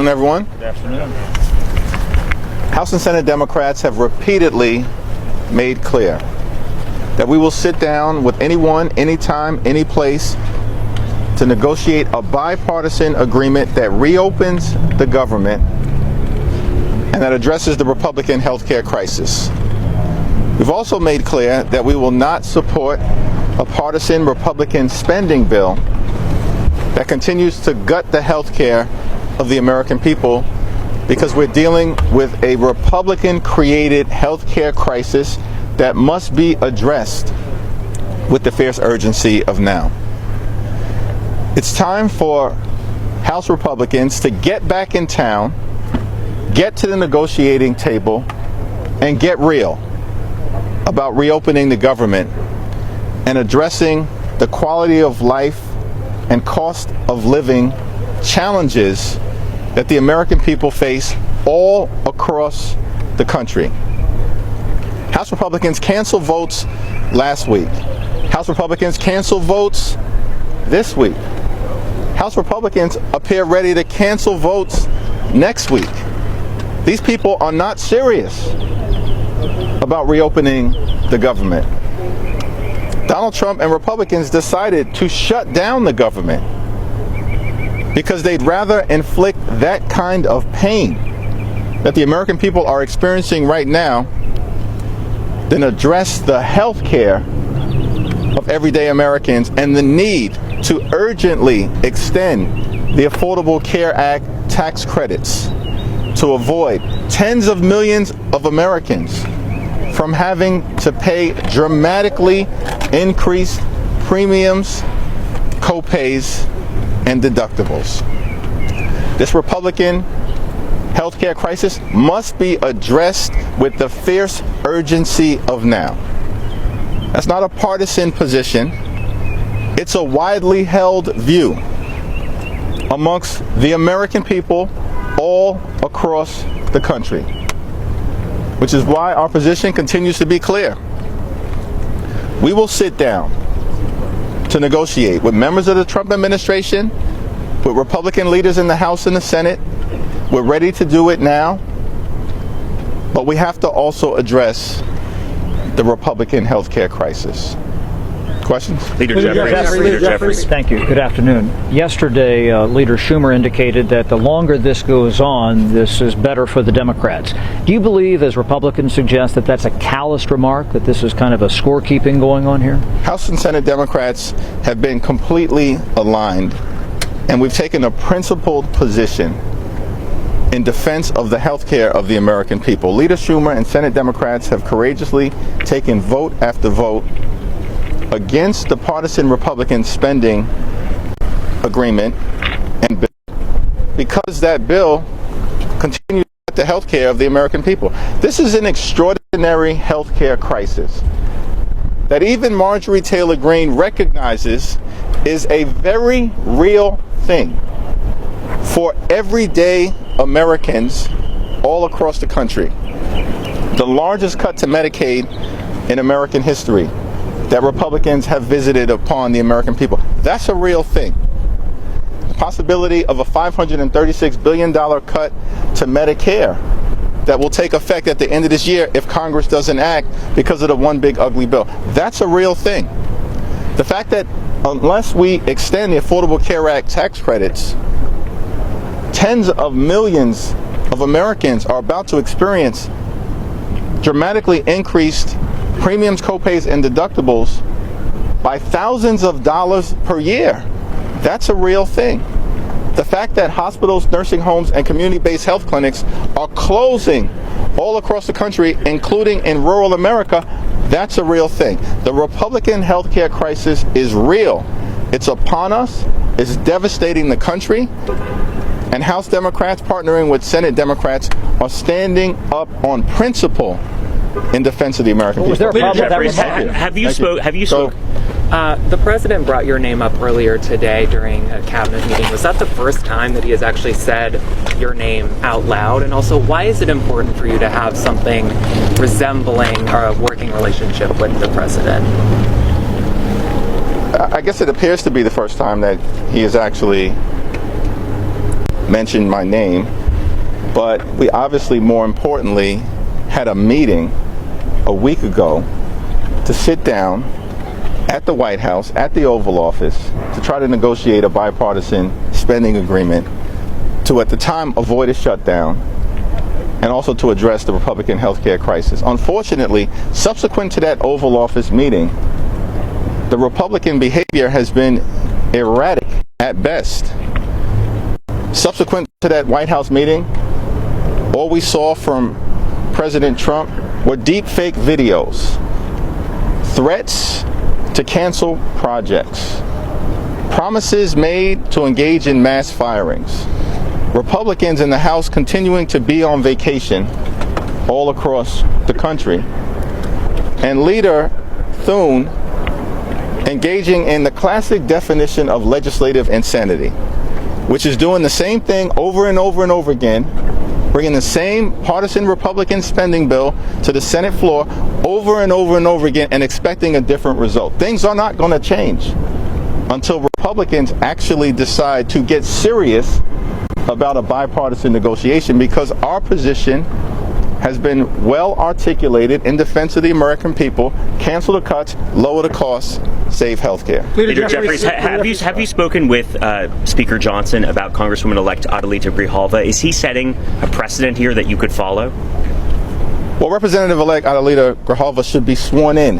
afternoon, everyone. Good afternoon. House and Senate Democrats have repeatedly made clear that we will sit down with anyone, anytime, any place to negotiate a bipartisan agreement that reopens the government and that addresses the Republican health care crisis. We've also made clear that we will not support a partisan Republican spending bill that continues to gut the health care of the American people, because we're dealing with a Republican-created health care crisis that must be addressed with the fierce urgency of now. It's time for House Republicans to get back in town, get to the negotiating table, and get real about reopening the government and addressing the quality of life and cost of living challenges that the American people face all across the country. House Republicans canceled votes last week. House Republicans canceled votes this week. House Republicans appear ready to cancel votes next week. These people are not serious about reopening the government. Donald Trump and Republicans decided to shut down the government because they'd rather inflict that kind of pain that the American people are experiencing right now than address the health care of everyday Americans and the need to urgently extend the Affordable Care Act tax credits to avoid tens of millions of Americans from having to pay dramatically increased premiums, co-pays, and deductibles. This Republican healthcare crisis must be addressed with the fierce urgency of now. That's not a partisan position. It's a widely held view amongst the American people all across the country, which is why our position continues to be clear. We will sit down to negotiate with members of the Trump administration, with Republican leaders in the House and the Senate. We're ready to do it now, but we have to also address the Republican health care crisis. Questions? Leader Jeffries. Thank you. Good afternoon. Yesterday, Leader Schumer indicated that the longer this goes on, this is better for the Democrats. Do you believe, as Republicans suggest, that that's a calloused remark, that this is kind of a scorekeeping going on here? House and Senate Democrats have been completely aligned, and we've taken a principled position in defense of the health care of the American people. Leader Schumer and Senate Democrats have courageously taken vote after vote against the partisan Republican spending agreement and bill, because that bill continues the health care of the American people. This is an extraordinary health care crisis that even Marjorie Taylor Greene recognizes is a very real thing for everyday Americans all across the country. The largest cut to Medicaid in American history that Republicans have visited upon the American people. That's a real thing. The possibility of a $536 billion cut to Medicare that will take effect at the end of this year if Congress doesn't act because of the one big ugly bill. That's a real thing. The fact that unless we extend the Affordable Care Act tax credits, tens of millions of Americans are about to experience dramatically increased premiums, co-pays, and deductibles by thousands of dollars per year. That's a real thing. The fact that hospitals, nursing homes, and community-based health clinics are closing all across the country, including in rural America, that's a real thing. The Republican health care crisis is real. It's upon us. It's devastating the country. And House Democrats partnering with Senate Democrats are standing up on principle in defense of the American people. Was there a problem with that remark? Have you spoken? The president brought your name up earlier today during a cabinet meeting. Was that the first time that he has actually said your name out loud? And also, why is it important for you to have something resembling a working relationship with the president? I guess it appears to be the first time that he has actually mentioned my name, but we obviously, more importantly, had a meeting a week ago to sit down at the White House, at the Oval Office, to try to negotiate a bipartisan spending agreement to, at the time, avoid a shutdown and also to address the Republican health care crisis. Unfortunately, subsequent to that Oval Office meeting, the Republican behavior has been erratic at best. Subsequent to that White House meeting, all we saw from President Trump were deep fake videos, threats to cancel projects, promises made to engage in mass firings, Republicans in the House continuing to be on vacation all across the country, and Leader Thune engaging in the classic definition of legislative insanity, which is doing the same thing over and over and over again, bringing the same partisan Republican spending bill to the Senate floor over and over and over again and expecting a different result. Things are not going to change until Republicans actually decide to get serious about a bipartisan negotiation, because our position has been well articulated in defense of the American people: cancel the cuts, lower the costs, save health care. Leader Jeffries, have you spoken with Speaker Johnson about Congresswoman-elect Adelita Grijalva? Is he setting a precedent here that you could follow? Well, Representative-elect Adelita Grijalva should be sworn in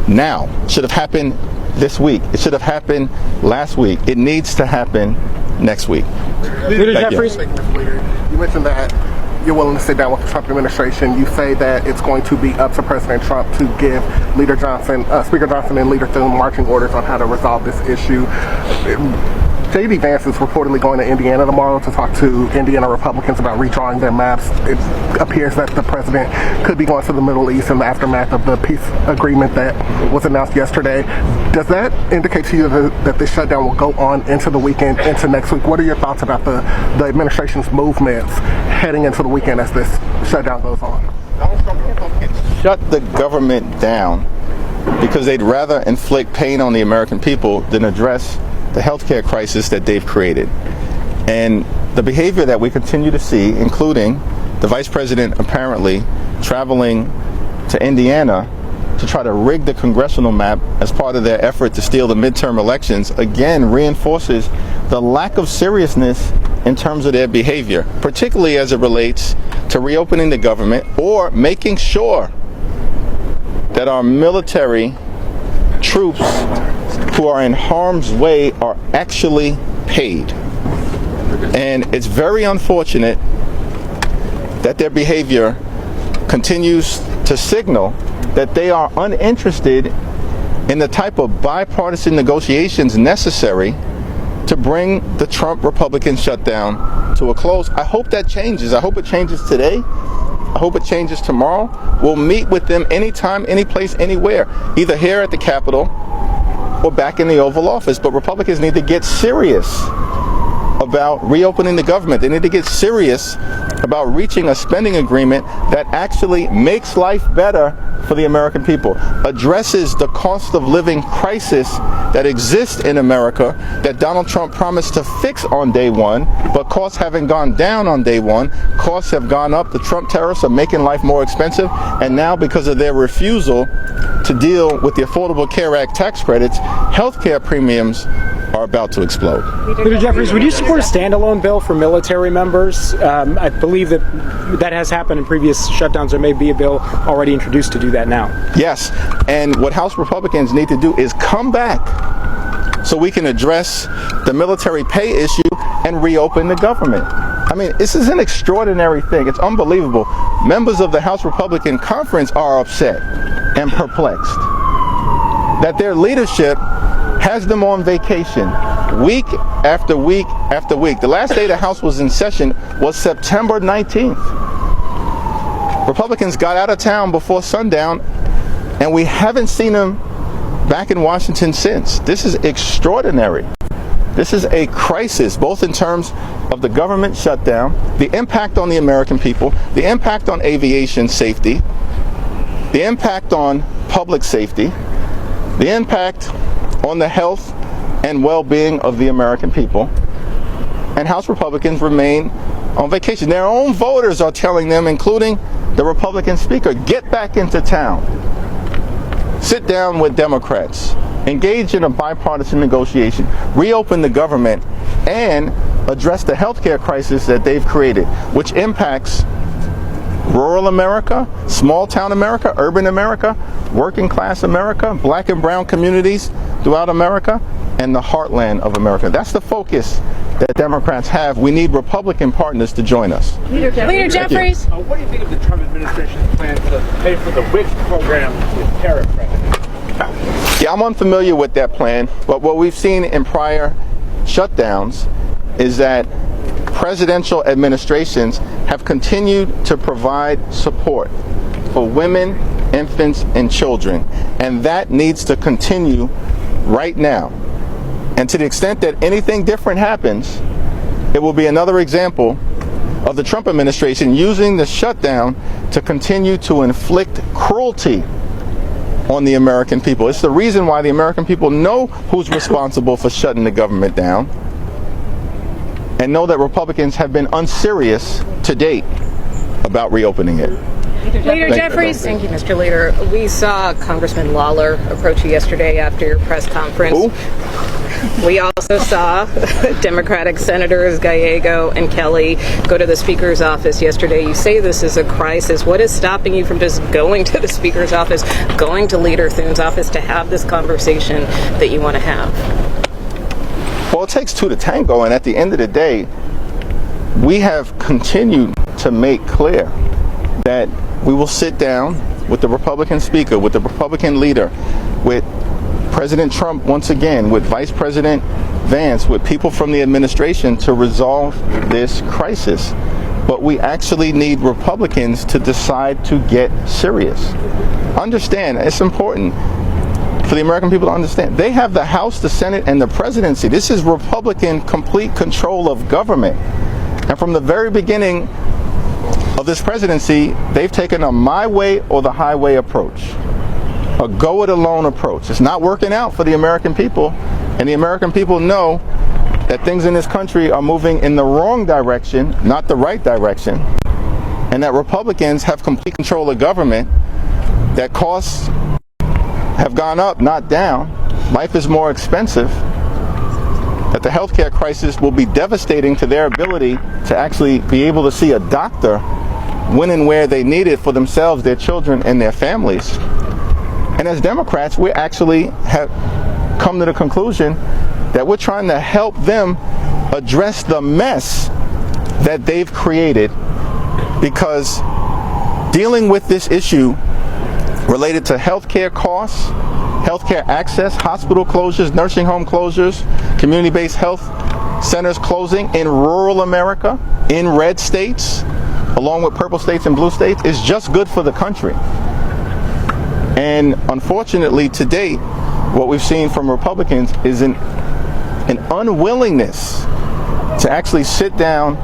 now. It should have happened this week. It should have happened last week. It needs to happen next week. Leader Jeffries, you mentioned that you're willing to sit down with the Trump administration. You say that it's going to be up to President Trump to give Speaker Johnson and Leader Thune marching orders on how to resolve this issue. J.D. Vance is reportedly going to Indiana tomorrow to talk to Indiana Republicans about redrawing their maps. It appears that the president could be going to the Middle East in the aftermath of the peace agreement that was announced yesterday. Does that indicate to you that this shutdown will go on into the weekend, into next week? What are your thoughts about the administration's movements heading into the weekend as this shutdown goes on? Shut the government down because they'd rather inflict pain on the American people than address the healthcare crisis that they've created. And the behavior that we continue to see, including the vice president apparently traveling to Indiana to try to rig the congressional map as part of their effort to steal the midterm elections, again reinforces the lack of seriousness in terms of their behavior, particularly as it relates to reopening the government or making sure that our military troops who are in harm's way are actually paid. And it's very unfortunate that their behavior continues to signal that they are uninterested in the type of bipartisan negotiations necessary to bring the Trump Republican shutdown to a close. I hope that changes. I hope it changes today. I hope it changes tomorrow. We'll meet with them anytime, any place, anywhere, either here at the Capitol or back in the Oval Office. But Republicans need to get serious about reopening the government. They need to get serious about reaching a spending agreement that actually makes life better for the American people, addresses the cost of living crisis that exists in America that Donald Trump promised to fix on day one, but costs haven't gone down on day one. Costs have gone up. The Trump tariffs are making life more expensive, and now because of their refusal to deal with the Affordable Care Act tax credits, healthcare premiums are about to explode. Leader Jeffries, would you support a standalone bill for military members? I believe that has happened in previous shutdowns. There may be a bill already introduced to do that now. Yes, and what House Republicans need to do is come back so we can address the military pay issue and reopen the government. I mean, this is an extraordinary thing. It's unbelievable. Members of the House Republican Conference are upset and perplexed that their leadership has them on vacation week after week after week. The last day the House was in session was September 19th. Republicans got out of town before sundown, and we haven't seen them back in Washington since. This is extraordinary. This is a crisis, both in terms of the government shutdown, the impact on the American people, the impact on aviation safety, the impact on public safety, the impact on the health and well-being of the American people. and House Republicans remain on vacation. Their own voters are telling them, including the Republican Speaker, get back into town. Sit down with Democrats. Engage in a bipartisan negotiation. Reopen the government and address the healthcare crisis that they've created, which impacts rural America, small town America, urban America, working class America, black and brown communities throughout America, and the heartland of America. That's the focus that Democrats have. We need Republican partners to join us. Leader Jeffries. What do you think of the Trump administration's plan to pay for the WIC program with tariff credit? Yeah, I'm unfamiliar with that plan, but what we've seen in prior shutdowns is that presidential administrations have continued to provide support for women, infants, and children, and that needs to continue right now. And to the extent that anything different happens, it will be another example of the Trump administration using the shutdown to continue to inflict cruelty on the American people. It's the reason why the American people know who's responsible for shutting the government down, and know that Republicans have been unserious to date about reopening it. Leader Jeffries. Thank you, Mr. Leader. We saw Congressman Lawler approach you yesterday after your press conference. Who? We also saw Democratic Senators Gallego and Kelly go to the Speaker's office yesterday. You say this is a crisis. What is stopping you from just going to the Speaker's office, going to Leader Thune's office to have this conversation that you want to have? Well, it takes two to tango, and at the end of the day, we have continued to make clear that we will sit down with the Republican Speaker, with the Republican leader, with President Trump once again, with Vice President Vance, with people from the administration to resolve this crisis. But we actually need Republicans to decide to get serious. Understand, it's important for the American people to understand, they have the House, the Senate, and the presidency. This is Republican complete control of government. And from the very beginning of this presidency, they've taken a my way or the highway approach, a go it alone approach. It's not working out for the American people, and the American people know that things in this country are moving in the wrong direction, not the right direction, and that Republicans have complete control of government, that costs have gone up, not down. Life is more expensive. That the healthcare crisis will be devastating to their ability to actually be able to see a doctor when and where they need it for themselves, their children, and their families. And as Democrats, we actually have come to the conclusion that we're trying to help them address the mess that they've created, because dealing with this issue related to healthcare costs, healthcare access, hospital closures, nursing home closures, community-based health centers closing in rural America, in red states, along with purple states and blue states, is just good for the country. And unfortunately, to date, what we've seen from Republicans is an unwillingness to actually sit down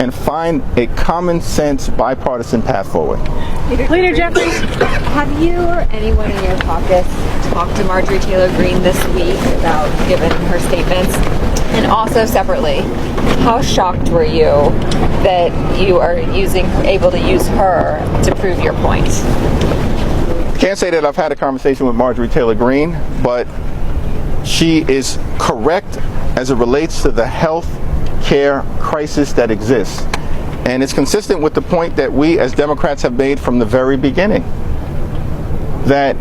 and find a common sense bipartisan path forward. Leader Jeffries. Have you or anyone in your caucus talked to Marjorie Taylor Greene this week about given her statements? And also separately, how shocked were you that you are able to use her to prove your point? I can't say that I've had a conversation with Marjorie Taylor Greene, but she is correct as it relates to the health care crisis that exists. And it's consistent with the point that we as Democrats have made from the very beginning, that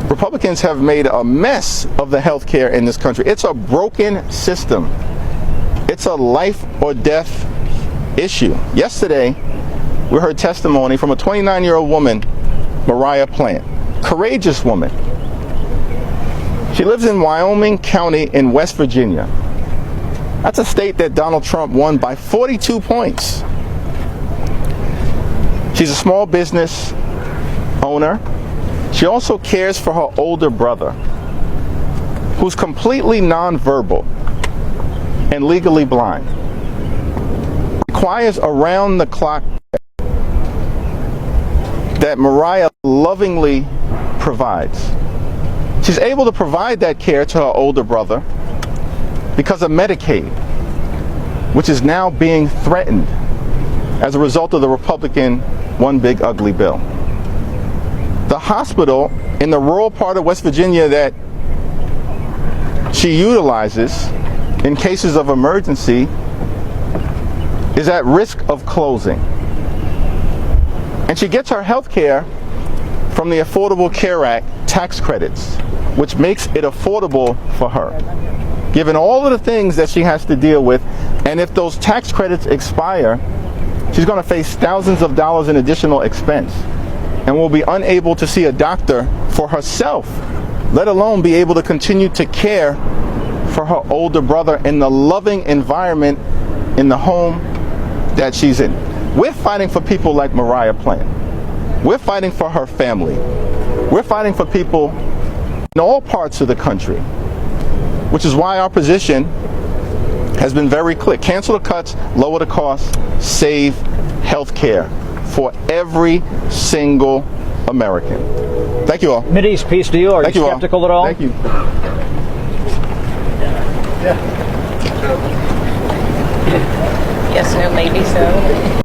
Republicans have made a mess of the health care in this country. It's a broken system. It's a life or death issue. Yesterday, we heard testimony from a 29-year-old woman, Mariah Plant, courageous woman. She lives in Wyoming County in West Virginia. That's a state that Donald Trump won by 42 points. She's a small business owner. She also cares for her older brother, who's completely nonverbal and legally blind. Requires around-the-clock that Mariah lovingly provides. She's able to provide that care to her older brother because of Medicaid. which is now being threatened as a result of the Republican One Big Ugly Bill. The hospital in the rural part of West Virginia that she utilizes in cases of emergency is at risk of closing. And she gets her health care from the Affordable Care Act tax credits, which makes it affordable for her, given all of the things that she has to deal with. And if those tax credits expire, she's going to face thousands of dollars in additional expense and will be unable to see a doctor for herself, let alone be able to continue to care for her older brother in the loving environment in the home that she's in. We're fighting for people like Mariah Plant. We're fighting for her family. We're fighting for people in all parts of the country, which is why our position has been very clear. Cancel the cuts, lower the costs, save health care for every single American. Thank you all. Mideast, peace to you. Are you skeptical at all? Thank you. Yes, no, maybe so.